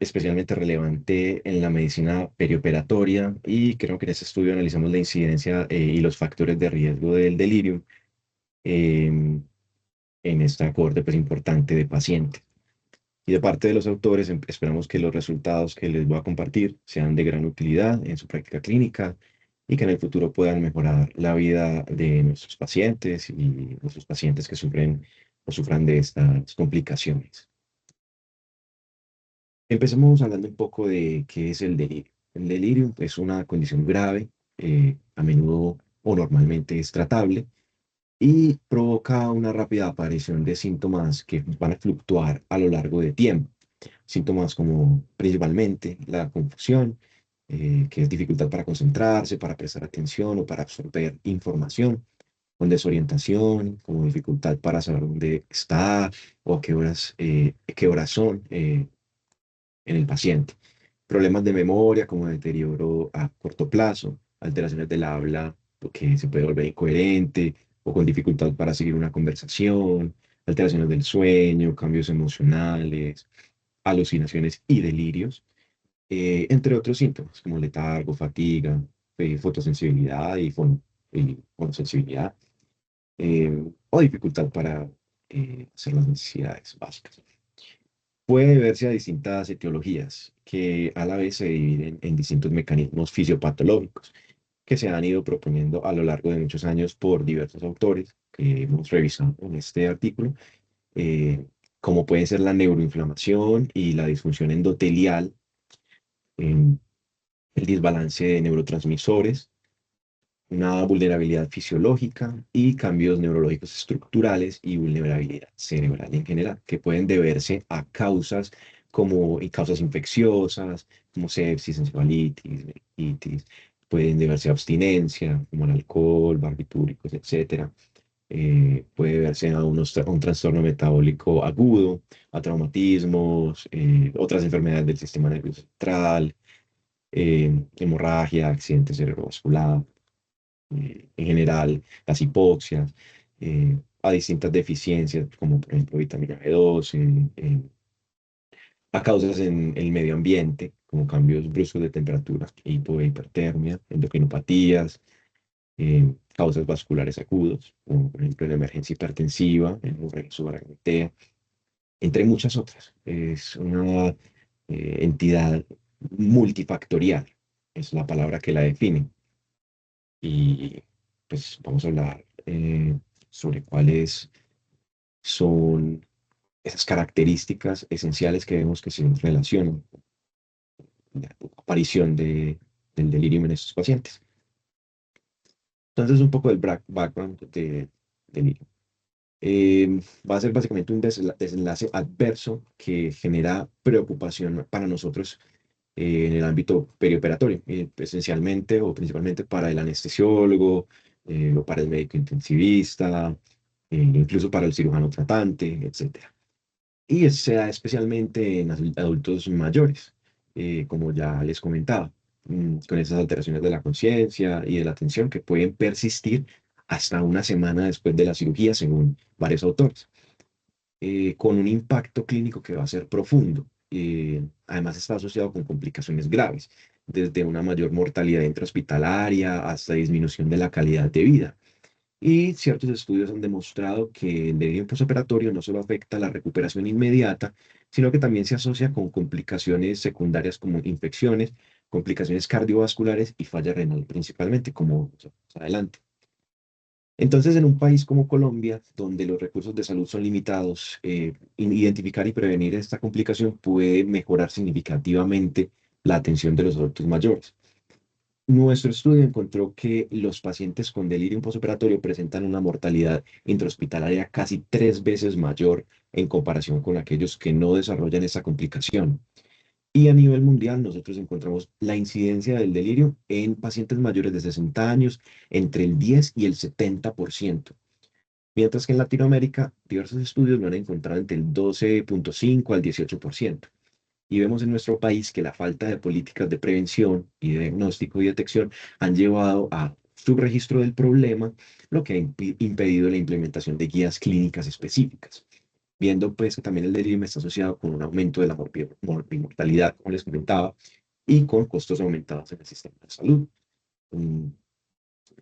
especialmente relevante en la medicina perioperatoria y creo que en ese estudio analizamos la incidencia y los factores de riesgo del delirio em, en esta cohorte pues, importante de pacientes. Y de parte de los autores, esperamos que los resultados que les voy a compartir sean de gran utilidad en su práctica clínica y que en el futuro puedan mejorar la vida de nuestros pacientes y nuestros pacientes que sufren o sufran de estas complicaciones. Empecemos hablando un poco de qué es el delirio. El delirio es una condición grave, a menudo o normalmente es tratable y provoca una rápida aparición de síntomas que van a fluctuar a lo largo de tiempo. Síntomas como principalmente la confusión, que es dificultad para concentrarse, para prestar atención o para absorber información, con desorientación, como dificultad para saber dónde está o a qué horas son en el paciente. Problemas de memoria como deterioro a corto plazo, alteraciones del habla, lo que se puede volver incoherente o con dificultad para seguir una conversación, alteraciones del sueño, cambios emocionales, alucinaciones y delirios, entre otros síntomas como letargo, fatiga, fotosensibilidad y fonosensibilidad, o dificultad para hacer las necesidades básicas. Puede deberse a distintas etiologías que a la vez se dividen en distintos mecanismos fisiopatológicos que se han ido proponiendo a lo largo de muchos años por diversos autores que hemos revisado en este artículo, eh, como pueden ser la neuroinflamación y la disfunción endotelial, em, el desbalance de neurotransmisores, una vulnerabilidad fisiológica y cambios neurológicos estructurales y vulnerabilidad cerebral en general, que pueden deberse a causas como y causas infecciosas, como sepsis, encefalitis, meningitis, pueden deberse a abstinencia, como el alcohol, barbitúricos, etcétera. Puede deberse a a un trastorno metabólico agudo, a traumatismos, otras enfermedades del sistema nervioso central, hemorragia, accidente cerebrovascular, en general, las hipoxias, a distintas deficiencias, como por ejemplo vitamina B12, a causas en el medio ambiente, como cambios bruscos de temperatura, hipohipertermia, endocrinopatías, causas vasculares agudos, como por ejemplo la emergencia hipertensiva, hemorragia subaracnoidea, entre muchas otras. Es una entidad multifactorial, es la palabra que la define. Y pues vamos a hablar sobre cuáles son esas características esenciales que vemos que se relacionan con la aparición del delirio en estos pacientes. Entonces, un poco del background de delirio. Va a ser básicamente un desenlace adverso que genera preocupación para nosotros en el ámbito perioperatorio, esencialmente o principalmente para el anestesiólogo o para el médico intensivista, incluso para el cirujano tratante, etcétera. Y se da especialmente en adultos mayores, como ya les comentaba, con esas alteraciones de la conciencia y de la atención que pueden persistir hasta una semana después de la cirugía, según varios autores, con un impacto clínico que va a ser profundo. Además está asociado con complicaciones graves, desde una mayor mortalidad intrahospitalaria hasta disminución de la calidad de vida. Y ciertos estudios han demostrado que el delirium postoperatorio no solo afecta la recuperación inmediata, sino que también se asocia con complicaciones secundarias como infecciones, complicaciones cardiovasculares y falla renal principalmente, como más adelante. Entonces, en un país como Colombia, donde los recursos de salud son limitados, identificar y prevenir esta complicación puede mejorar significativamente la atención de los adultos mayores. Nuestro estudio encontró que los pacientes con delirium postoperatorio presentan una mortalidad intrahospitalaria casi 3 veces mayor en comparación con aquellos que no desarrollan esa complicación. Y a nivel mundial, nosotros encontramos la incidencia del delirio en pacientes mayores de 60 años entre el 10 y el 70%, mientras que en Latinoamérica diversos estudios lo han encontrado entre el 12,5 al 18%. Y vemos en nuestro país que la falta de políticas de prevención y de diagnóstico y detección han llevado a subregistro del problema, lo que ha impedido la implementación de guías clínicas específicas. viendo pues que también el delirium está asociado con un aumento de la mortalidad, como les comentaba, y con costos aumentados en el sistema de salud. Mm,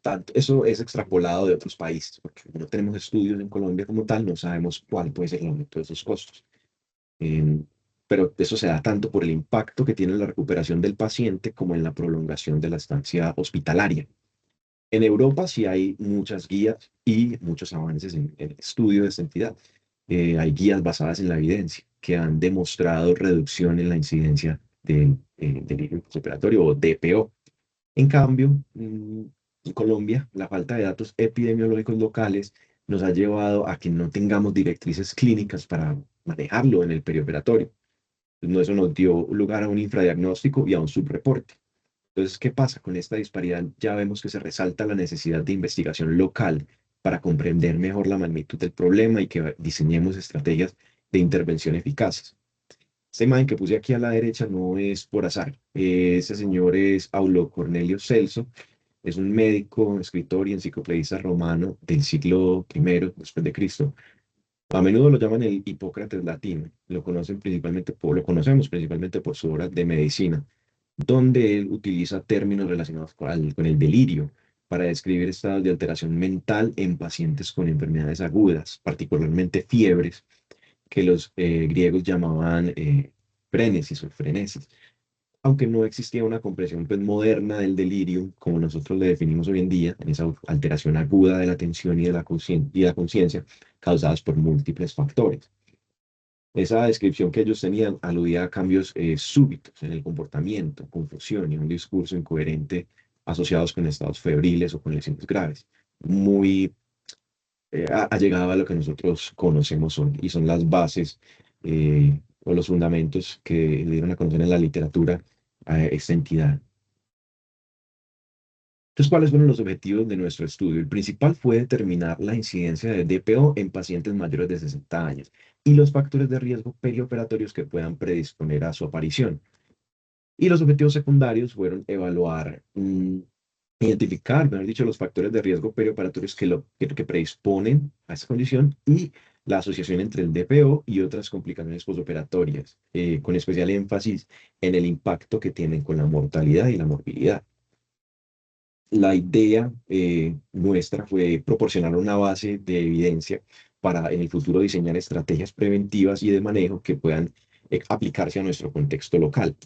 Tanto, eso es extrapolado de otros países, porque como no tenemos estudios en Colombia como tal, no sabemos cuál puede ser el aumento de esos costos. Em, pero eso se da tanto por el impacto que tiene en la recuperación del paciente como en la prolongación de la estancia hospitalaria. En Europa sí hay muchas guías y muchos avances en el estudio de esta entidad. Hay guías basadas en la evidencia que han demostrado reducción en la incidencia del delirio postoperatorio o DPO. En cambio, en Colombia, la falta de datos epidemiológicos locales nos ha llevado a que no tengamos directrices clínicas para manejarlo en el perioperatorio. No, eso nos dio lugar a un infradiagnóstico y a un subreporte. Entonces, ¿qué pasa con esta disparidad? Ya vemos que se resalta la necesidad de investigación local para comprender mejor la magnitud del problema y que diseñemos estrategias de intervención eficaces. Esta imagen que puse aquí a la derecha no es por azar. Ese señor es Aulo Cornelio Celso, es un médico, escritor y enciclopedista romano del siglo I después de Cristo. A menudo lo llaman el Hipócrates latino. Lo conocemos principalmente por su obra de medicina, donde él utiliza términos relacionados con el delirio para describir estados de alteración mental en pacientes con enfermedades agudas, particularmente fiebres, que los griegos llamaban frénesis o frenesis. Aunque no existía una comprensión pues, moderna del delirio, como nosotros le definimos hoy en día, en esa alteración aguda de la atención y de la conciencia, causadas por múltiples factores. Esa descripción que ellos tenían aludía a cambios súbitos en el comportamiento, confusión y un discurso incoherente asociados con estados febriles o con lesiones graves, muy allegada a lo que nosotros conocemos hoy, y son las bases o los fundamentos que le dieron a conocer en la literatura a esta entidad. Entonces, ¿cuáles fueron los objetivos de nuestro estudio? El principal fue determinar la incidencia de DPO en pacientes mayores de 60 años y los factores de riesgo perioperatorios que puedan predisponer a su aparición. Y los objetivos secundarios fueron evaluar, identificar, mejor dicho, los factores de riesgo perioperatorios que predisponen a esta condición y la asociación entre el DPO y otras complicaciones postoperatorias, con especial énfasis en el impacto que tienen con la mortalidad y la morbilidad. La idea nuestra fue proporcionar una base de evidencia para en el futuro diseñar estrategias preventivas y de manejo que puedan aplicarse a nuestro contexto local.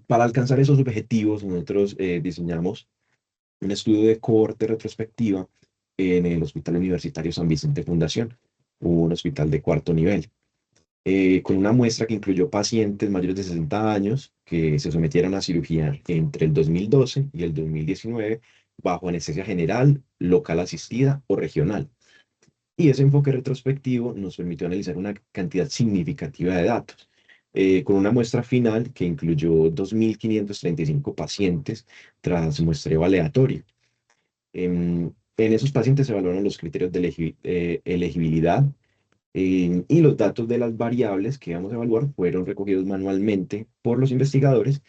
Para alcanzar esos objetivos, nosotros diseñamos un estudio de cohorte retrospectiva en el Hospital Universitario San Vicente Fundación, un hospital de cuarto nivel, con una muestra que incluyó pacientes mayores de 60 años que se sometieron a cirugía entre el 2012 y el 2019 bajo anestesia general, local asistida o regional. Y ese enfoque retrospectivo nos permitió analizar una cantidad significativa de datos, con una muestra final que incluyó 2.535 pacientes tras muestreo aleatorio. En esos pacientes se evaluaron los criterios de elegibilidad y los datos de las variables que íbamos a evaluar fueron recogidos manualmente por los investigadores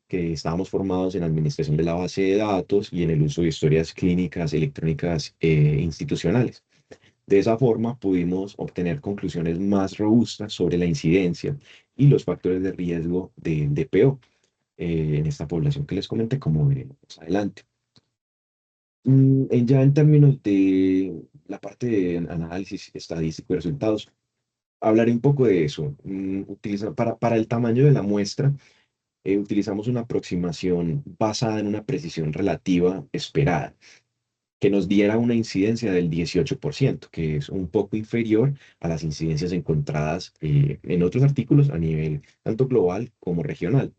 que estábamos formados en administración de la base de datos y en el uso de historias clínicas electrónicas institucionales. De esa forma pudimos obtener conclusiones más robustas sobre la incidencia y los factores de riesgo de DPO en esta población que les comenté, como veremos más adelante. Ya en términos de la parte de análisis estadístico y resultados, hablaré un poco de eso. Para el tamaño de la muestra, utilizamos una aproximación basada en una precisión relativa esperada, que nos diera una incidencia del 18%, que es un poco inferior a las incidencias encontradas en otros artículos a nivel tanto global como regional.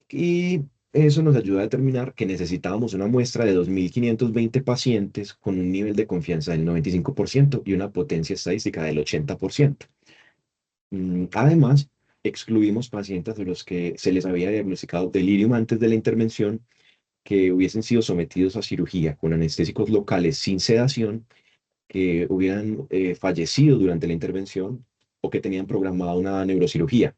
Y eso nos ayuda a determinar que necesitábamos una muestra de 2.520 pacientes con un nivel de confianza del 95% y una potencia estadística del 80%. Además, excluimos pacientes de los que se les había diagnosticado delirium antes de la intervención, que hubiesen sido sometidos a cirugía con anestésicos locales sin sedación, que hubieran fallecido durante la intervención o que tenían programada una neurocirugía.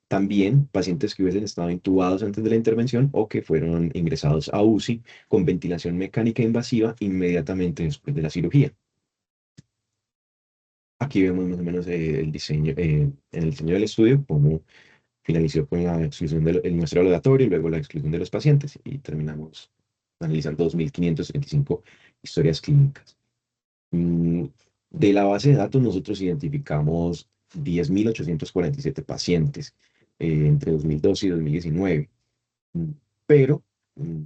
También pacientes que hubiesen estado intubados antes de la intervención o que fueron ingresados a UCI con ventilación mecánica invasiva inmediatamente después de la cirugía. Aquí vemos más o menos el diseño, en el diseño del estudio, cómo finalizó con la exclusión del muestreo aleatorio y luego la exclusión de los pacientes y terminamos analizando 2.535 historias clínicas. Mm, De la base de datos nosotros identificamos 10.847 pacientes entre 2012 y 2019, mm, pero mm,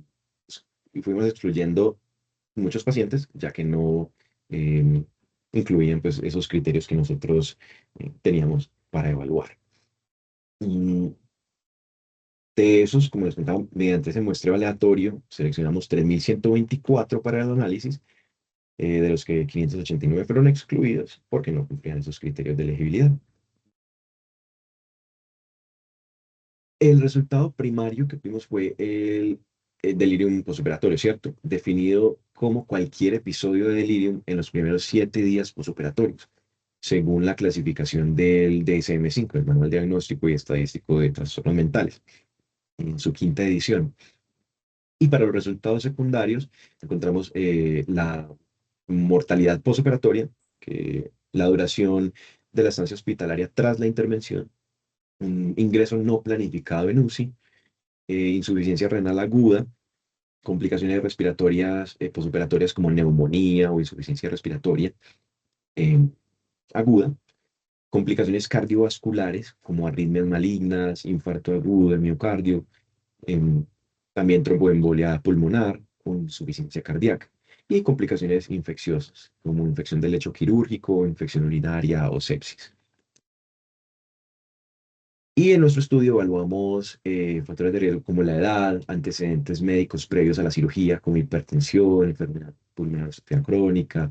y fuimos excluyendo muchos pacientes ya que no eh, incluían pues, esos criterios que nosotros teníamos para evaluar. Y de esos, como les contaba, mediante ese muestreo aleatorio, seleccionamos 3.124 para el análisis, de los que 589 fueron excluidos porque no cumplían esos criterios de elegibilidad. El resultado primario que tuvimos fue el delirium postoperatorio, ¿cierto? Definido como cualquier episodio de delirium en los primeros 7 días postoperatorios, según la clasificación del DSM-5, el Manual Diagnóstico y Estadístico de Trastornos Mentales, en su quinta edición. Y para los resultados secundarios encontramos la mortalidad postoperatoria, que la duración de la estancia hospitalaria tras la intervención, un ingreso no planificado en UCI, insuficiencia renal aguda, complicaciones respiratorias postoperatorias como neumonía o insuficiencia respiratoria eh, aguda, complicaciones cardiovasculares como arritmias malignas, infarto agudo del miocardio, em, también tromboembolia pulmonar con insuficiencia cardíaca y complicaciones infecciosas como infección del lecho quirúrgico, infección urinaria o sepsis. Y en nuestro estudio evaluamos factores de riesgo como la edad, antecedentes médicos previos a la cirugía, como hipertensión, enfermedad pulmonar obstructiva crónica,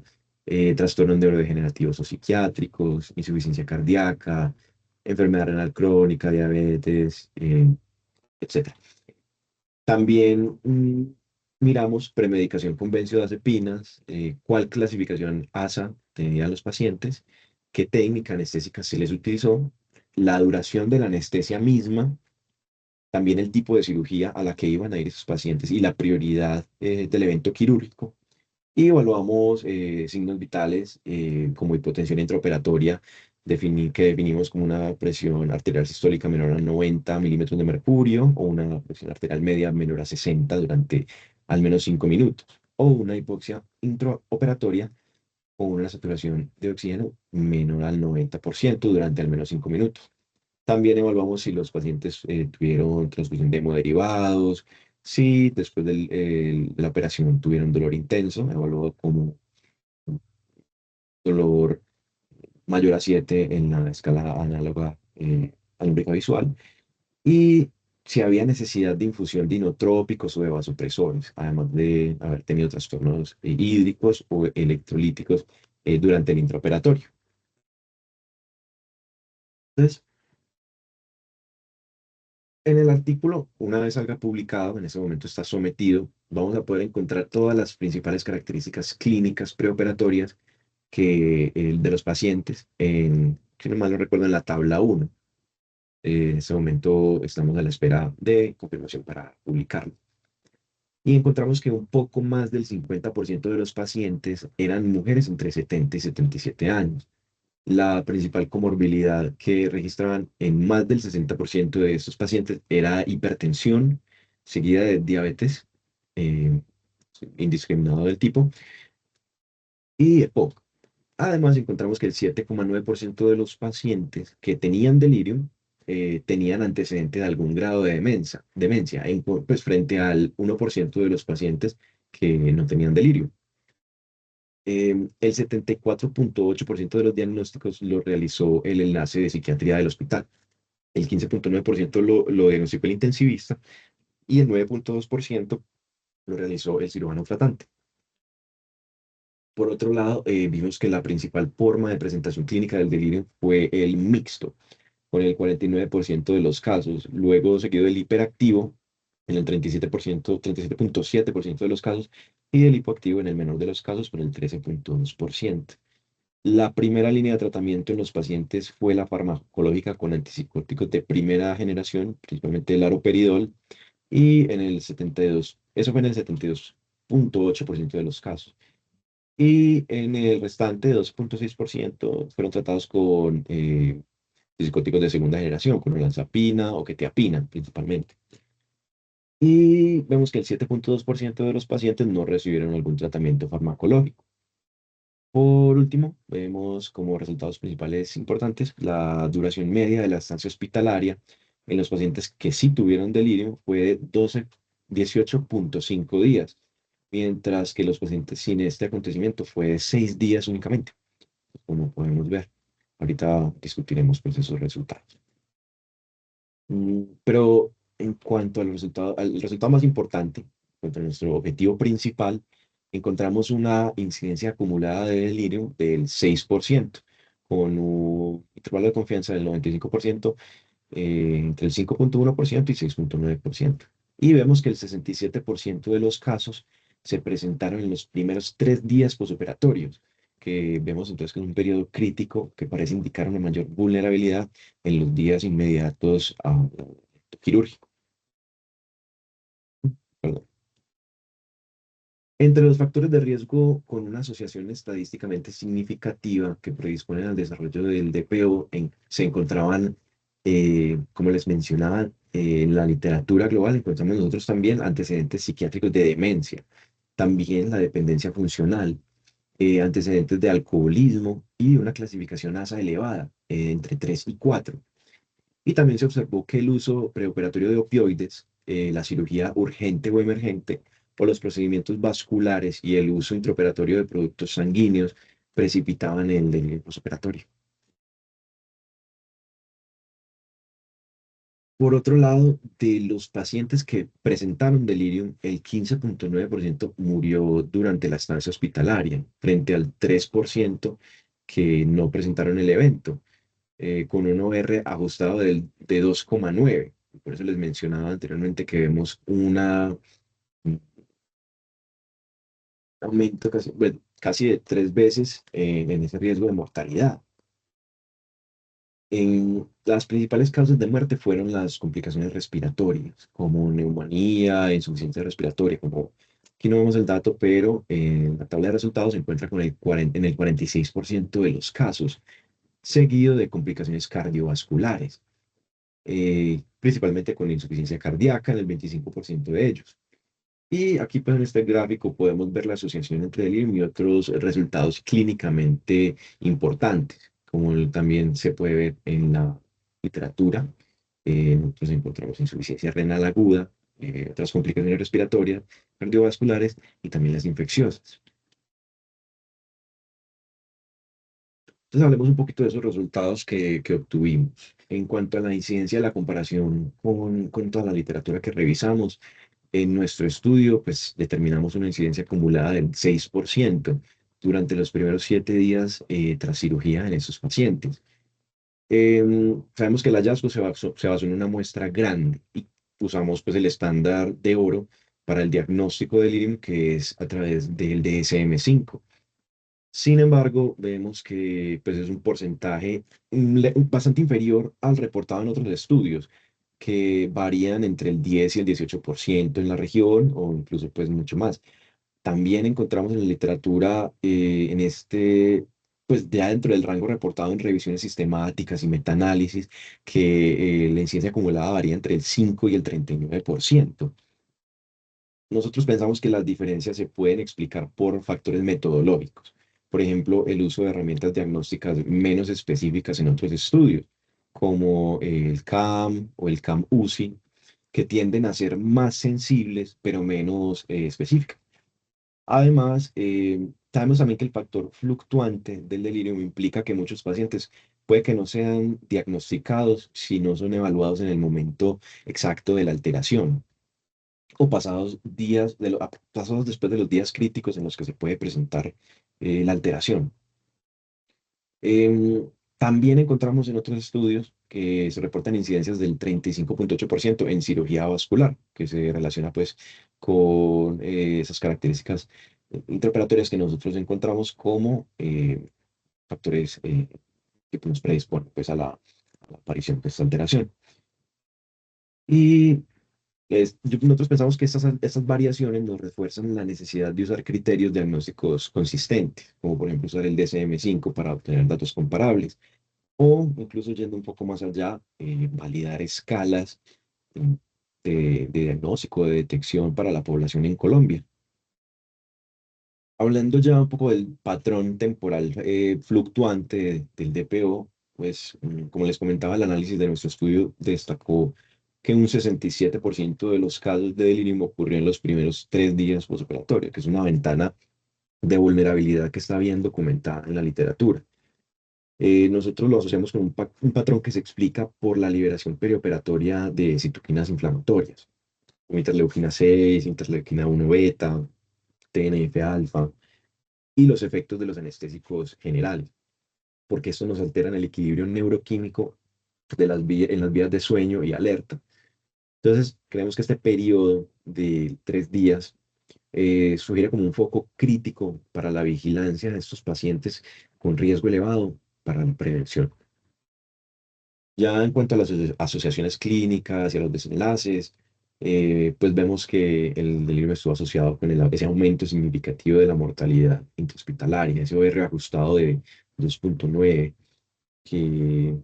trastornos neurodegenerativos o psiquiátricos, insuficiencia cardíaca, enfermedad renal crónica, diabetes, etc. También miramos premedicación con benzodiazepinas, cuál clasificación ASA tenían los pacientes, qué técnica anestésica se les utilizó, la duración de la anestesia misma, también el tipo de cirugía a la que iban a ir esos pacientes y la prioridad del evento quirúrgico. Y evaluamos signos vitales como hipotensión intraoperatoria, que definimos como una presión arterial sistólica menor a 90 milímetros de mercurio o una presión arterial media menor a 60 durante al menos 5 minutos, o una hipoxia intraoperatoria o una saturación de oxígeno menor al 90% durante al menos 5 minutos. También evaluamos si los pacientes tuvieron transfusión de hemoderivados, si después de la operación tuvieron dolor intenso, evaluado como dolor mayor a 7 en la escala análoga alumbrica visual, y si había necesidad de infusión de inotrópicos o de vasopresores, además de haber tenido trastornos hídricos o electrolíticos durante el intraoperatorio. Entonces, en el artículo, una vez salga publicado, en ese momento está sometido, vamos a poder encontrar todas las principales características clínicas preoperatorias de los pacientes, si no mal no recuerdo, en la tabla 1. En ese momento estamos a la espera de confirmación para publicarlo. Y encontramos que un poco más del 50% de los pacientes eran mujeres entre 70 y 77 años. La principal comorbilidad que registraban en más del 60% de estos pacientes era hipertensión, seguida de diabetes, eh, indiscriminado del tipo, y EPOC. Además, encontramos que el 7,9% de los pacientes que tenían delirium tenían antecedente de algún grado de demencia, pues frente al 1% de los pacientes que no tenían delirium. El 74,8% de los diagnósticos lo realizó el enlace de psiquiatría del hospital. El 15,9% lo diagnosticó el intensivista y el 9,2% lo realizó el cirujano tratante. Por otro lado, vimos que la principal forma de presentación clínica del delirio fue el mixto, con el 49% de los casos, luego seguido del hiperactivo en el 37%, 37,7% de los casos, y del hipoactivo en el menor de los casos, con el 13,2%. La primera línea de tratamiento en los pacientes fue la farmacológica con antipsicóticos de primera generación, principalmente el haloperidol, y en el 72, eso fue en el 72,8% de los casos. Y en el restante, 2,6% fueron tratados con psicóticos de segunda generación, con olanzapina o quetiapina principalmente. Y vemos que el 7,2% de los pacientes no recibieron algún tratamiento farmacológico. Por último, vemos como resultados principales importantes la duración media de la estancia hospitalaria en los pacientes que sí tuvieron delirio fue de 18,5 días, mientras que los pacientes sin este acontecimiento fue de 6 días únicamente, como podemos ver. Ahorita discutiremos pues esos resultados. Pero en cuanto al resultado más importante, en cuanto a nuestro objetivo principal, encontramos una incidencia acumulada de delirio del 6%, con un intervalo de confianza del 95%, entre el 5,1% y 6,9%. Y vemos que el 67% de los casos se presentaron en los primeros 3 días posoperatorios, que vemos entonces que es un periodo crítico que parece indicar una mayor vulnerabilidad en los días inmediatos a quirúrgico. Perdón. Entre los factores de riesgo con una asociación estadísticamente significativa que predisponen al desarrollo del DPO se encontraban, como les mencionaba, en la literatura global encontramos nosotros también antecedentes psiquiátricos de demencia, también la dependencia funcional, antecedentes de alcoholismo y una clasificación ASA elevada, entre 3 y 4. Y también se observó que el uso preoperatorio de opioides, la cirugía urgente o emergente, o los procedimientos vasculares y el uso intraoperatorio de productos sanguíneos precipitaban el delirio postoperatorio. Por otro lado, de los pacientes que presentaron delirium, el 15,9% murió durante la estancia hospitalaria, frente al 3% que no presentaron el evento, con un OR ajustado de 2,9. Por eso les mencionaba anteriormente que vemos un aumento casi, bueno, casi de 3 veces en ese riesgo de mortalidad. Las principales causas de muerte fueron las complicaciones respiratorias, como neumonía, insuficiencia respiratoria, como aquí no vemos el dato, pero en la tabla de resultados se encuentra con en el 46% de los casos, seguido de complicaciones cardiovasculares, principalmente con insuficiencia cardíaca en el 25% de ellos. Y aquí pues en este gráfico podemos ver la asociación entre el IRM y otros resultados clínicamente importantes, como también se puede ver en la literatura. Nosotros encontramos insuficiencia renal aguda, otras complicaciones respiratorias, cardiovasculares y también las infecciosas. Entonces hablemos un poquito de esos resultados que obtuvimos. En cuanto a la incidencia de la comparación con toda la literatura que revisamos, en nuestro estudio, pues determinamos una incidencia acumulada del 6% durante los primeros 7 días tras cirugía en esos pacientes. Sabemos que el hallazgo se basó en una muestra grande y usamos pues el estándar de oro para el diagnóstico del IRIM, que es a través del DSM-5. Sin embargo, vemos que pues, es un porcentaje bastante inferior al reportado en otros estudios, que varían entre el 10 y el 18% en la región o incluso pues mucho más. También encontramos en la literatura, pues ya dentro del rango reportado en revisiones sistemáticas y metaanálisis, que la incidencia acumulada varía entre el 5 y el 39%. Nosotros pensamos que las diferencias se pueden explicar por factores metodológicos. Por ejemplo, el uso de herramientas diagnósticas menos específicas en otros estudios, como el CAM o el CAM-UCI, que tienden a ser más sensibles pero menos específicas. Además, sabemos también que el factor fluctuante del delirio implica que muchos pacientes puede que no sean diagnosticados si no son evaluados en el momento exacto de la alteración o pasados después de los días críticos en los que se puede presentar la alteración. También encontramos en otros estudios que se reportan incidencias del 35,8% en cirugía vascular, que se relaciona pues con esas características intraoperatorias que nosotros encontramos como factores que nos predisponen pues a la aparición de esta alteración. Nosotros pensamos que estas variaciones nos refuerzan la necesidad de usar criterios diagnósticos consistentes, como por ejemplo usar el DSM-5 para obtener datos comparables, o incluso yendo un poco más allá, validar escalas mm, de diagnóstico, de detección para la población en Colombia. Hablando ya un poco del patrón temporal fluctuante del DPO, pues como les comentaba, el análisis de nuestro estudio destacó que un 67% de los casos de delirium ocurrió en los primeros 3 días postoperatorio, que es una ventana de vulnerabilidad que está bien documentada en la literatura. Nosotros lo asociamos con un patrón que se explica por la liberación perioperatoria de citoquinas inflamatorias, como interleuquina 6, interleuquina 1 beta, TNF alfa y los efectos de los anestésicos generales, porque esto nos altera el equilibrio neuroquímico en las vías de sueño y alerta. Entonces, creemos que este periodo de 3 días sugiere como un foco crítico para la vigilancia de estos pacientes con riesgo elevado para la prevención. Ya en cuanto a las asociaciones clínicas y a los desenlaces, pues vemos que el delirio estuvo asociado con ese aumento significativo de la mortalidad intrahospitalaria, ese OR ajustado de 2,9, que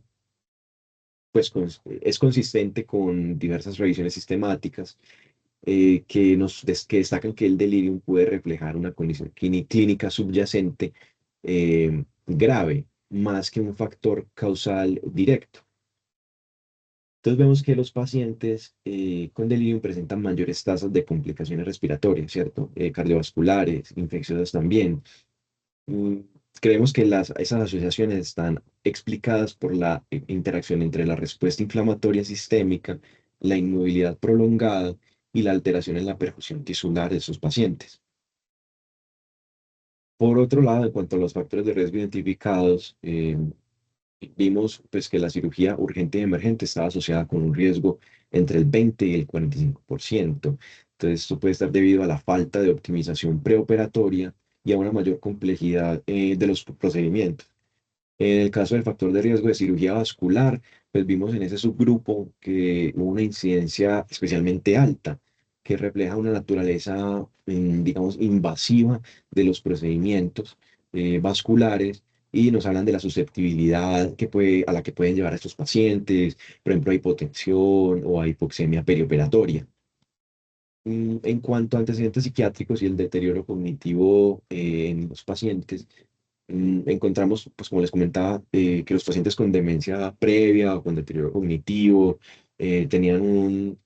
pues es consistente con diversas revisiones sistemáticas que destacan que el delirium puede reflejar una condición clínica subyacente grave, más que un factor causal directo. Entonces vemos que los pacientes con delirium presentan mayores tasas de complicaciones respiratorias, ¿cierto? Cardiovasculares, infecciosas también. Mm, Creemos que esas asociaciones están explicadas por la interacción entre la respuesta inflamatoria sistémica, la inmovilidad prolongada y la alteración en la perfusión tisular de esos pacientes. Por otro lado, en cuanto a los factores de riesgo identificados, vimos pues, que la cirugía urgente y emergente estaba asociada con un riesgo entre el 20 y el 45%. Entonces, esto puede estar debido a la falta de optimización preoperatoria y a una mayor complejidad de los procedimientos. En el caso del factor de riesgo de cirugía vascular, pues vimos en ese subgrupo que hubo una incidencia especialmente alta, que refleja una naturaleza, digamos, invasiva de los procedimientos vasculares y nos hablan de la susceptibilidad a la que pueden llevar a estos pacientes, por ejemplo, a hipotensión o a hipoxemia perioperatoria. En cuanto a antecedentes psiquiátricos y el deterioro cognitivo en los pacientes, encontramos, pues como les comentaba, que los pacientes con demencia previa o con deterioro cognitivo tenían un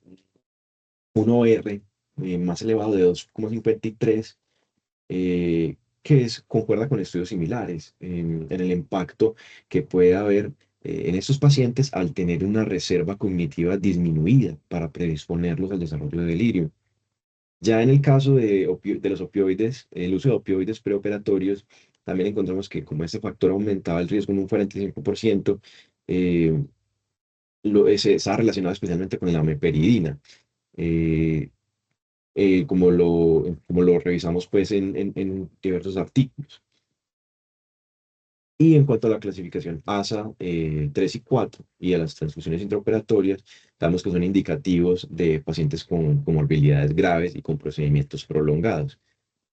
OR más elevado de 2,53, concuerda con estudios similares en el impacto que puede haber en estos pacientes al tener una reserva cognitiva disminuida para predisponerlos al desarrollo de delirio. Ya en el caso de los opioides, el uso de opioides preoperatorios, también encontramos que como este factor aumentaba el riesgo en un 45%, eh, estaba relacionado especialmente con la meperidina, eh, como lo revisamos pues en diversos artículos. Y en cuanto a la clasificación ASA 3 y 4 y a las transfusiones intraoperatorias, sabemos que son indicativos de pacientes con comorbilidades graves y con procedimientos prolongados.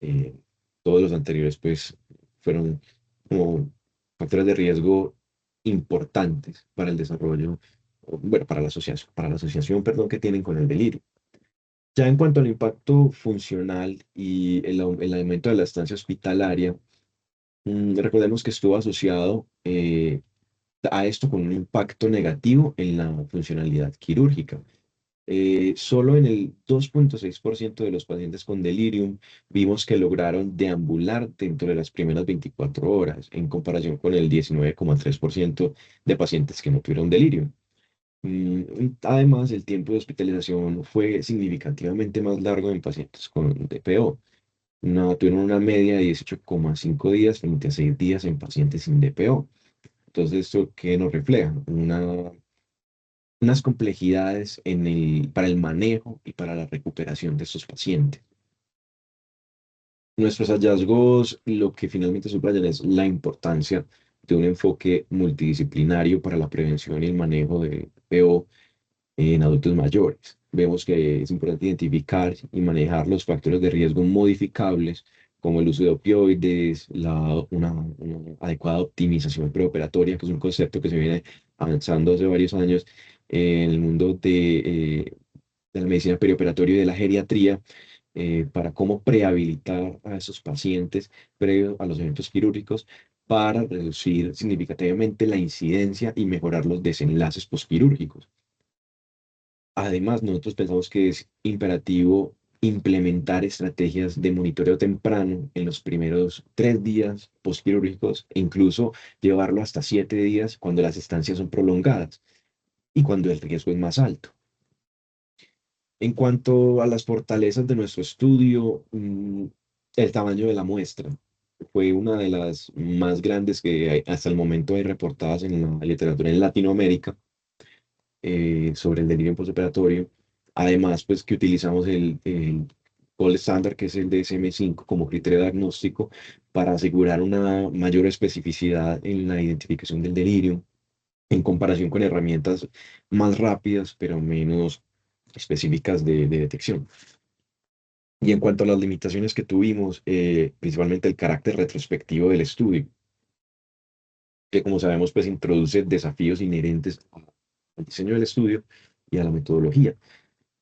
Eh, Todos los anteriores, pues, fueron como factores de riesgo importantes para el desarrollo, bueno, para la asociación, perdón, que tienen con el delirio. Ya en cuanto al impacto funcional y el aumento de la estancia hospitalaria, recordemos que estuvo asociado a esto con un impacto negativo en la funcionalidad quirúrgica. Solo en el 2,6% de los pacientes con delirium vimos que lograron deambular dentro de las primeras 24 horas, en comparación con el 19,3% de pacientes que no tuvieron delirium. Además, el tiempo de hospitalización fue significativamente más largo en pacientes con DPO. Tuvieron una media de 18,5 días frente a 6 días en pacientes sin DPO. Entonces, ¿esto qué nos refleja? Unas complejidades para el manejo y para la recuperación de estos pacientes. Nuestros hallazgos lo que finalmente subrayan es la importancia de un enfoque multidisciplinario para la prevención y el manejo de PO, en adultos mayores. Vemos que es importante identificar y manejar los factores de riesgo modificables, como el uso de opioides, una adecuada optimización preoperatoria, que es un concepto que se viene avanzando hace varios años en el mundo de la medicina perioperatoria y de la geriatría, para cómo prehabilitar a esos pacientes previo a los eventos quirúrgicos para reducir significativamente la incidencia y mejorar los desenlaces postquirúrgicos. Además, nosotros pensamos que es imperativo implementar estrategias de monitoreo temprano en los primeros 3 días postquirúrgicos e incluso llevarlo hasta 7 días cuando las estancias son prolongadas y cuando el riesgo es más alto. En cuanto a las fortalezas de nuestro estudio, el tamaño de la muestra fue una de las más grandes que hasta el momento hay reportadas en la literatura en Latinoamérica, sobre el delirio postoperatorio. Además, pues que utilizamos el gold standard, que es el DSM-5, como criterio diagnóstico para asegurar una mayor especificidad en la identificación del delirio, en comparación con herramientas más rápidas, pero menos específicas de detección. Y en cuanto a las limitaciones que tuvimos, principalmente el carácter retrospectivo del estudio, que como sabemos, pues introduce desafíos inherentes al diseño del estudio y a la metodología,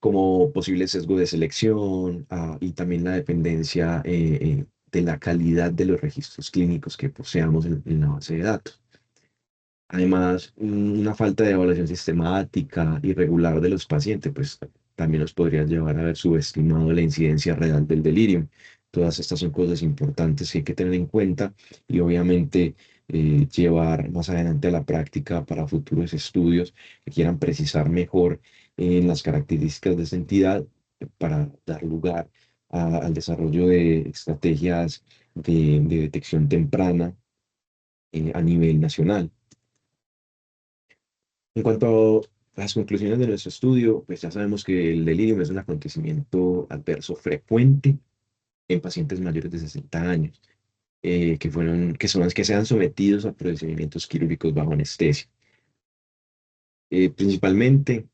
como posible sesgo de selección, y también la dependencia de la calidad de los registros clínicos que poseamos en la base de datos. Además, una falta de evaluación sistemática y regular de los pacientes, pues también nos podría llevar a haber subestimado la incidencia real del delirio. Todas estas son cosas importantes que hay que tener en cuenta y obviamente llevar más adelante a la práctica para futuros estudios que quieran precisar mejor en las características de esa entidad, para dar lugar al desarrollo de estrategias de detección temprana a nivel nacional. En cuanto a las conclusiones de nuestro estudio, pues ya sabemos que el delirium es un acontecimiento adverso frecuente en pacientes mayores de 60 años, que son los que sean sometidos a procedimientos quirúrgicos bajo anestesia. Principalmente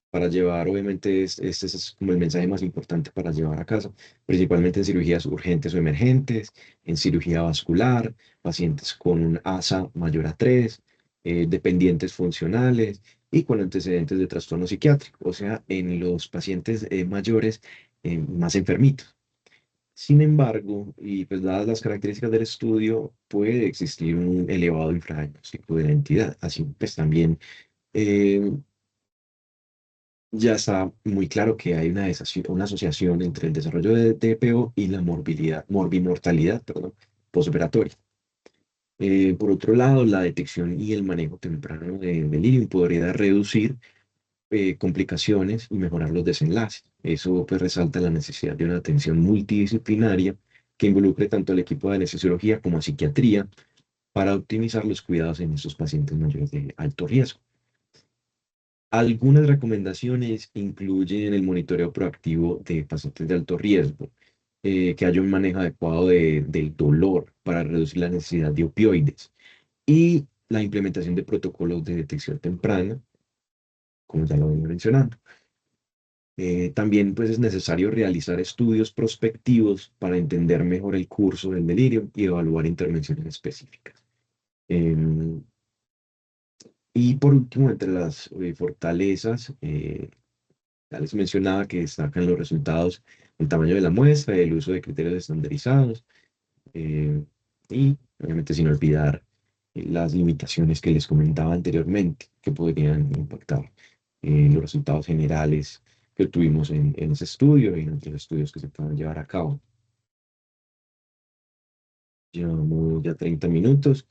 para llevar, obviamente, este es como el mensaje más importante para llevar a casa, principalmente en cirugías urgentes o emergentes, en cirugía vascular, pacientes con un ASA mayor a 3, dependientes funcionales y con antecedentes de trastorno psiquiátrico, o sea, en los pacientes mayores, más enfermitos. Sin embargo, y pues dadas las características del estudio, puede existir un elevado infradiagnóstico de la entidad. Así pues también, eh, ya está muy claro que hay una asociación entre el desarrollo de TPO y la morbimortalidad, perdón, postoperatoria. Por otro lado, la detección y el manejo temprano de delirium podría reducir complicaciones y mejorar los desenlaces. Eso pues resalta la necesidad de una atención multidisciplinaria que involucre tanto al equipo de anestesiología como a psiquiatría para optimizar los cuidados en estos pacientes mayores de alto riesgo. Algunas recomendaciones incluyen el monitoreo proactivo de pacientes de alto riesgo, que haya un manejo adecuado del dolor para reducir la necesidad de opioides y la implementación de protocolos de detección temprana, como ya lo venía mencionando. También pues es necesario realizar estudios prospectivos para entender mejor el curso del delirio y evaluar intervenciones específicas. Em, y por último, entre las fortalezas, ya les mencionaba que destacan los resultados, el tamaño de la muestra, el uso de criterios estandarizados, eh, y obviamente sin olvidar las limitaciones que les comentaba anteriormente, que podrían impactar los resultados generales que tuvimos en ese estudio y en otros estudios que se puedan llevar a cabo. Llevamos ya 30 minutos.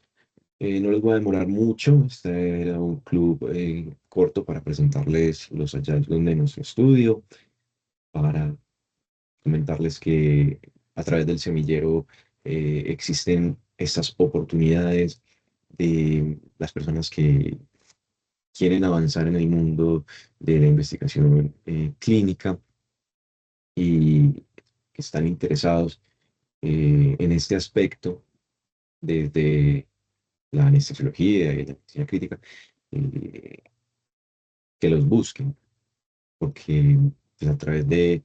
No les voy a demorar mucho. Este era un club corto para presentarles los hallazgos de nuestro estudio, para comentarles que a través del semillero existen estas oportunidades de las personas que quieren avanzar en el mundo de la investigación clínica y que están interesados en este aspecto desde la anestesiología y la medicina crítica, eh, que los busquen. porque pues, a través de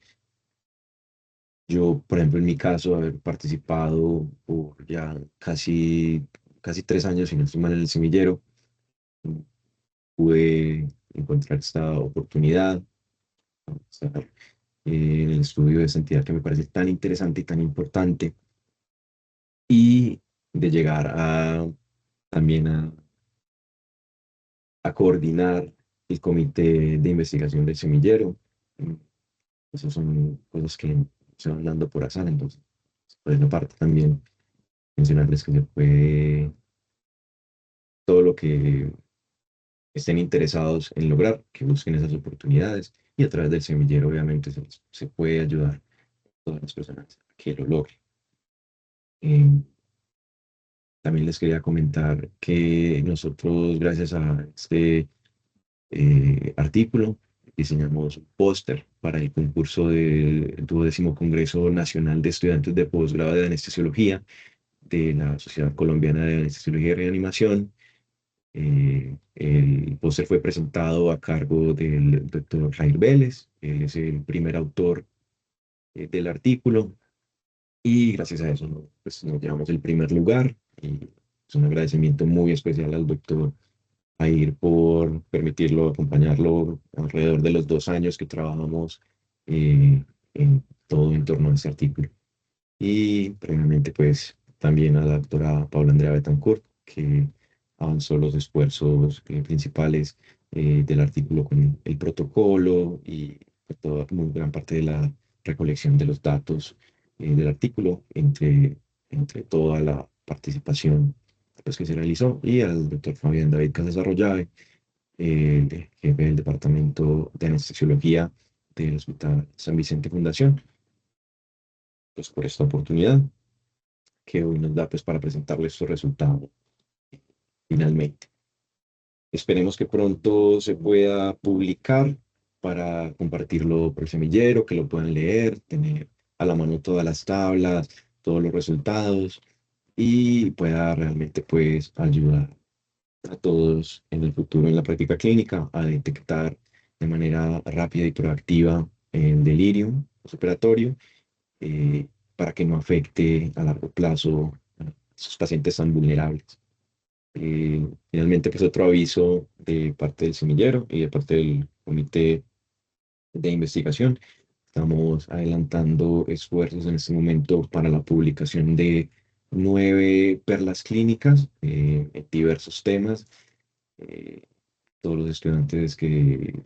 yo, por ejemplo, en mi caso, haber participado por ya casi 3 años, si no estoy mal, en el semillero, pude encontrar esta oportunidad, estar en el estudio de esta entidad que me parece tan interesante y tan importante, y de llegar también a coordinar el comité de investigación del semillero. Mm, Esas son cosas que se van dando por azar, entonces, por esa parte también mencionarles que se puede todo lo que estén interesados en lograr, que busquen esas oportunidades y a través del semillero obviamente se puede ayudar a todas las personas a que lo logren. Eh, También les quería comentar que nosotros, gracias a este artículo, diseñamos un póster para el concurso del 12º Congreso Nacional de Estudiantes de Posgrado de Anestesiología de la Sociedad Colombiana de Anestesiología y Reanimación. El póster fue presentado a cargo del doctor Jair Vélez, él es el primer autor del artículo y gracias a eso pues, nos llevamos el primer lugar y es un agradecimiento muy especial al doctor Jair por permitirlo, acompañarlo alrededor de los 2 años que trabajamos en todo en torno a este artículo. Y previamente, pues, también a la doctora Paula Andrea Betancourt, que avanzó los esfuerzos principales del artículo con el protocolo y pues, toda muy gran parte de la recolección de los datos del artículo entre toda la participación pues, que se realizó, y al doctor Fabián David Casas Arroyave, el jefe del Departamento de Anestesiología del Hospital San Vicente Fundación, pues por esta oportunidad que hoy nos da pues para presentarles su resultado finalmente. Esperemos que pronto se pueda publicar para compartirlo por el semillero, que lo puedan leer, tener a la mano todas las tablas, todos los resultados y pueda realmente pues ayudar a todos en el futuro en la práctica clínica a detectar de manera rápida y proactiva el delirio postoperatorio, eh, para que no afecte a largo plazo a esos pacientes tan vulnerables. Finalmente, pues otro aviso de parte del semillero y de parte del comité de investigación. Estamos adelantando esfuerzos en este momento para la publicación de 9 perlas clínicas en diversos temas. Eh, Todos los estudiantes que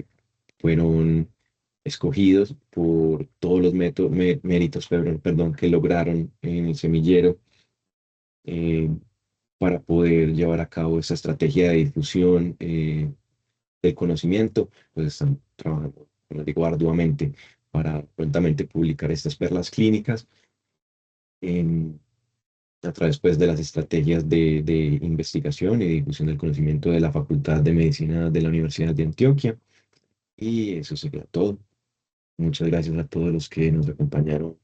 fueron escogidos por todos los méritos, perdón, que lograron en el semillero, eh, para poder llevar a cabo esta estrategia de difusión del conocimiento, pues están trabajando, como digo, arduamente para prontamente publicar estas perlas clínicas en, a través pues, de las estrategias de investigación y difusión del conocimiento de la Facultad de Medicina de la Universidad de Antioquia. Y eso sería todo. Muchas gracias a todos los que nos acompañaron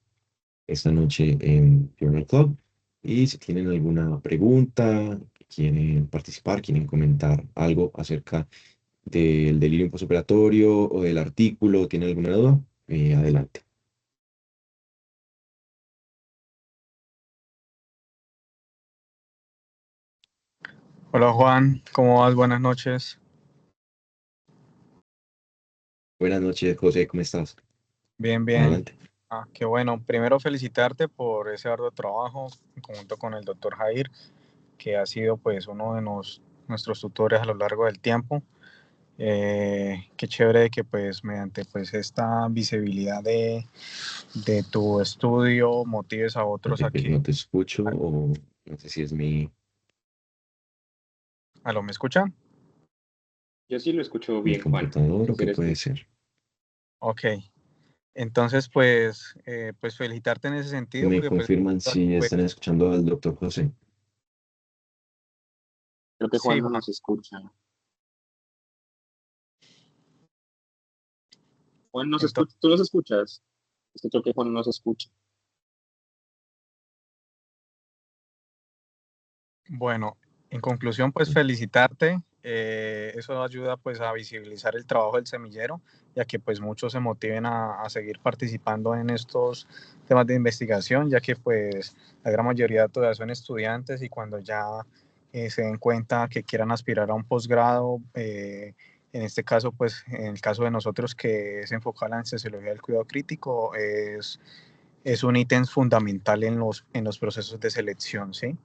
esta noche en Journal Club. Y si tienen alguna pregunta, quieren participar, quieren comentar algo acerca del delirio postoperatorio o del artículo, ¿tienen alguna duda? Adelante. Hola Juan, ¿cómo vas? Buenas noches. Buenas noches, José, ¿cómo estás? Bien, bien. Adelante. Qué bueno. Primero felicitarte por ese arduo trabajo en conjunto con el doctor Jair, que ha sido pues uno de nuestros tutores a lo largo del tiempo. Qué chévere que pues mediante pues esta visibilidad de tu estudio motives a otros a que... No te escucho o no sé si es ¿Aló, me escuchan? Yo sí lo escucho mi bien, Juan. computador No o sé si qué eres puede tú. ser. Ok. Entonces pues felicitarte en ese sentido Me porque pues... confirman si pues están escuchando al doctor José. Creo que sí, Juan no Juan. nos escucha. Juan nos escucha. Entonces, ¿Tú nos escuchas? Es que creo que Juan no nos escucha. bueno, en conclusión, pues felicitarte. eso ayuda pues a visibilizar el trabajo del semillero y a que pues muchos se motiven a seguir participando en estos temas de investigación, ya que pues la gran mayoría todavía son estudiantes y cuando ya se den cuenta que quieran aspirar a un posgrado, en este caso pues en el caso de nosotros que es enfocada en la anestesiología del cuidado crítico, es un ítem fundamental en los procesos de selección, ¿sí?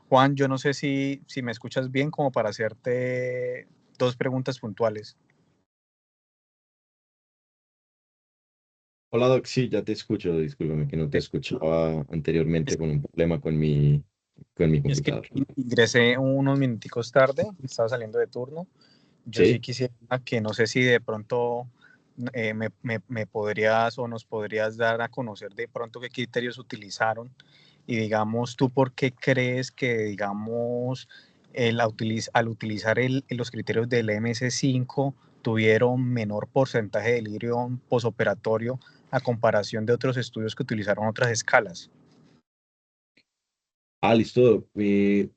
Juan, yo no sé si me escuchas bien como para hacerte dos preguntas puntuales. Hola Doc, sí, ya te escucho, discúlpame que no te escuchaba anteriormente con un problema con mi Es que computador. ingresé unos minuticos tarde, estaba saliendo de turno. Yo sí Sí, quisiera que no sé si de pronto me podrías o nos podrías dar a conocer de pronto qué criterios utilizaron y digamos tú por qué crees que digamos al utilizar los criterios del MS5 tuvieron menor porcentaje de delirium posoperatorio a comparación de otros estudios que utilizaron otras escalas. listo, Doc.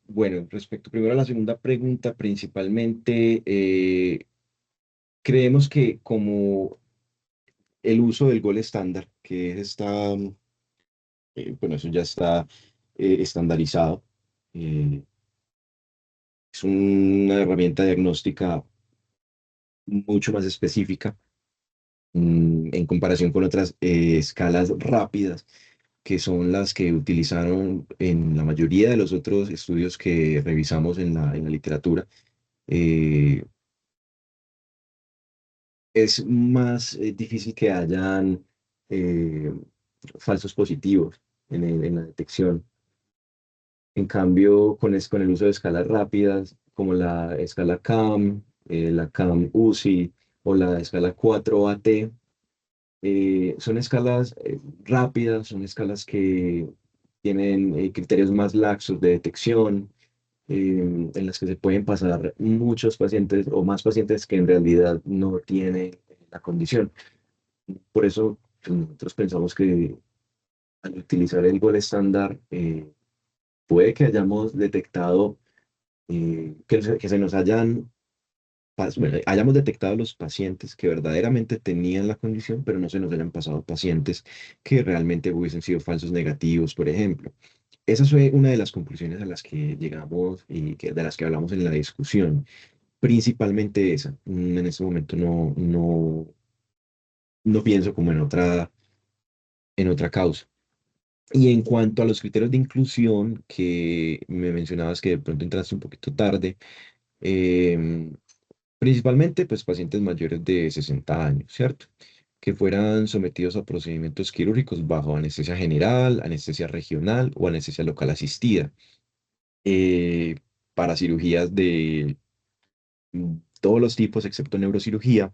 Bueno, respecto primero a la segunda pregunta, principalmente creemos que como el uso del gol estándar, que es bueno, eso ya está estandarizado. eh, es una herramienta diagnóstica mucho más específica en comparación con otras escalas rápidas, que son las que utilizaron en la mayoría de los otros estudios que revisamos en la literatura. Eh, es más difícil que hayan eh, falsos positivos en la detección. En cambio, con el uso de escalas rápidas, como la escala CAM, la CAM UCI o la escala 4AT, son escalas rápidas, son escalas que tienen criterios más laxos de detección, en las que se pueden pasar muchos pacientes o más pacientes que en realidad no tienen la condición. Por eso pues, nosotros pensamos que al utilizar el gol estándar, puede que hayamos detectado, que se nos bueno, hayamos detectado los pacientes que verdaderamente tenían la condición, pero no se nos hayan pasado pacientes que realmente hubiesen sido falsos negativos, por ejemplo. Esa fue una de las conclusiones a las que llegamos y de las que hablamos en la discusión. Principalmente esa. En este momento no pienso como en otra causa. Y en cuanto a los criterios de inclusión, que me mencionabas que de pronto entraste un poquito tarde, em, principalmente pues pacientes mayores de 60 años, ¿cierto? Que fueran sometidos a procedimientos quirúrgicos bajo anestesia general, anestesia regional o anestesia local asistida, eh, para cirugías de todos los tipos excepto neurocirugía,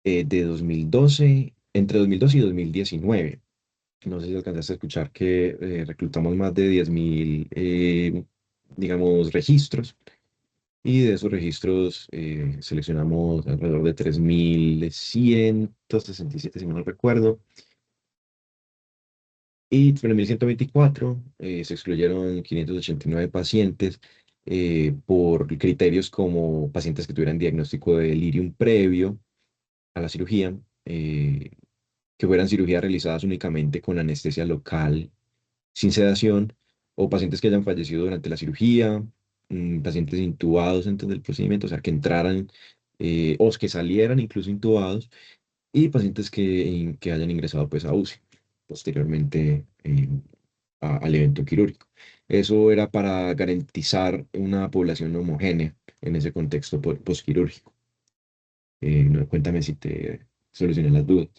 de 2012, entre 2012 y 2019. No sé si alcanzaste a escuchar que reclutamos más de 10.000, digamos, registros, y de esos registros seleccionamos alrededor de 3.167, si no recuerdo, y en 3.124 se excluyeron 589 pacientes por criterios como pacientes que tuvieran diagnóstico de delirium previo a la cirugía, que fueran cirugías realizadas únicamente con anestesia local sin sedación, o pacientes que hayan fallecido durante la cirugía, pacientes intubados antes del procedimiento, o sea, que entraran o que salieran incluso intubados, y pacientes que hayan ingresado pues a UCI posteriormente al evento quirúrgico. Eso era para garantizar una población homogénea en ese contexto postquirúrgico. No, cuéntame si te solucioné las dudas.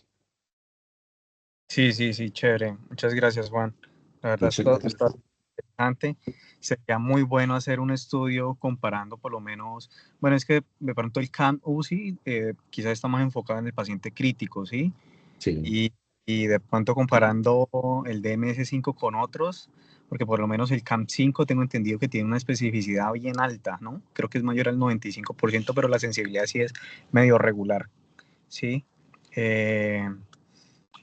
Sí, sí, sí, chévere. Muchas gracias, Juan. La verdad, Muchas gracias. está interesante. Sería muy bueno hacer un estudio comparando por lo menos, bueno, es que de pronto el CAM UCI quizás está más enfocado en el paciente crítico, ¿sí? Sí, Y, y de pronto comparando el DMS5 con otros, porque por lo menos el CAM5 tengo entendido que tiene una especificidad bien alta, ¿no? Creo que es mayor al 95%, pero la sensibilidad sí es medio regular, ¿sí? Eh,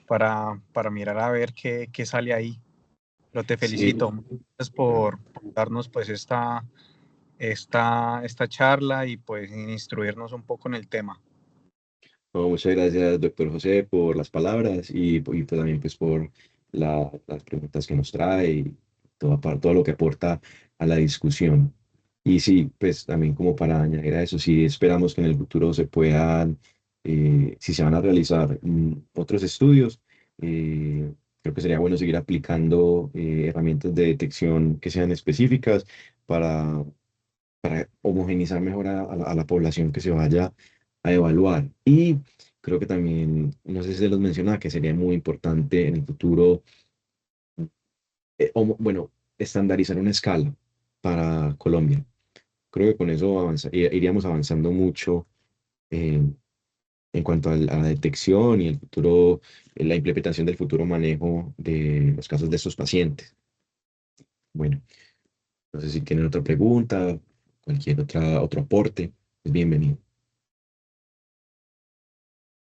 para mirar a ver qué sale ahí. Pero te sí. felicito, muchas gracias por darnos pues esta charla y pues instruirnos un poco en el tema. Bueno, muchas gracias, doctor José, por las palabras y pues también pues por las preguntas que nos trae y todo lo que aporta a la discusión. Y sí, pues también como para añadir a eso, sí esperamos que en el futuro se puedan, si se van a realizar otros estudios, creo que sería bueno seguir aplicando herramientas de detección que sean específicas para, para homogeneizar mejor a la población que se vaya a evaluar. Y creo que también, no sé si se los mencionaba, que sería muy importante en el futuro, bueno, estandarizar una escala para Colombia. Creo que con eso iríamos avanzando mucho eh, en cuanto a la detección y el futuro, la implementación del futuro manejo de los casos de estos pacientes. Bueno, no sé si tienen otra pregunta, cualquier otro aporte, es bienvenido.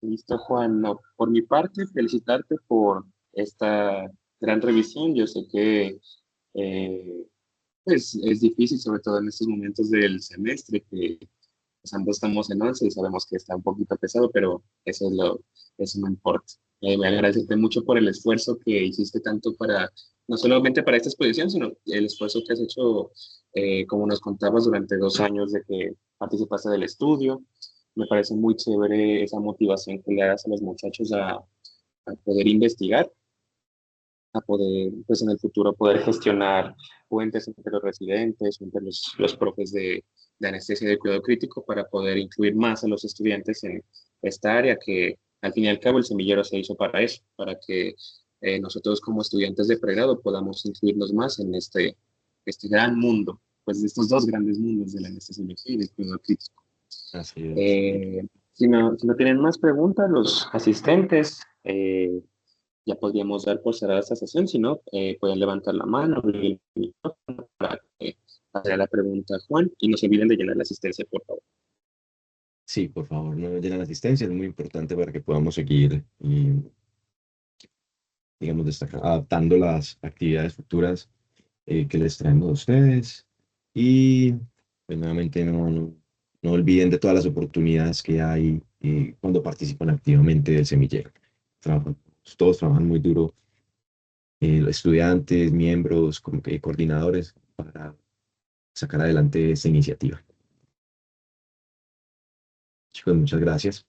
Listo, Juan. No, por mi parte, felicitarte por esta gran revisión. Yo sé que pues, es difícil, sobre todo en estos momentos del semestre, que pues, ambos estamos en 11 y sabemos que está un poquito pesado, pero eso no importa. Me agradecerte mucho por el esfuerzo que hiciste tanto para, no solamente para esta exposición, sino el esfuerzo que has hecho, como nos contabas, durante 2 años de que participaste del estudio. Me parece muy chévere esa motivación que le das a los muchachos a poder investigar, a poder, pues en el futuro, poder gestionar puentes entre los residentes, entre los profes de anestesia y de cuidado crítico para poder incluir más a los estudiantes en esta área que al fin y al cabo el semillero se hizo para eso, para que nosotros como estudiantes de pregrado podamos incluirnos más en este gran mundo, pues de estos dos grandes mundos de la anestesiología y del cuidado crítico. Así es. Eh, si no tienen más preguntas, los asistentes, ya podríamos dar por cerrada esta sesión. Si no, pueden levantar la mano, abrir el micrófono para hacer la pregunta a Juan y no se olviden de llenar la asistencia, por favor. Sí, por favor, no llenen la asistencia, es muy importante para que podamos seguir, digamos, adaptando las actividades futuras que les traemos a ustedes. Y pues nuevamente no olviden de todas las oportunidades que hay cuando participan activamente del semillero. Trabajan- Todos trabajan muy duro, los estudiantes, miembros, como que coordinadores, para sacar adelante esta iniciativa. Chicos, muchas gracias.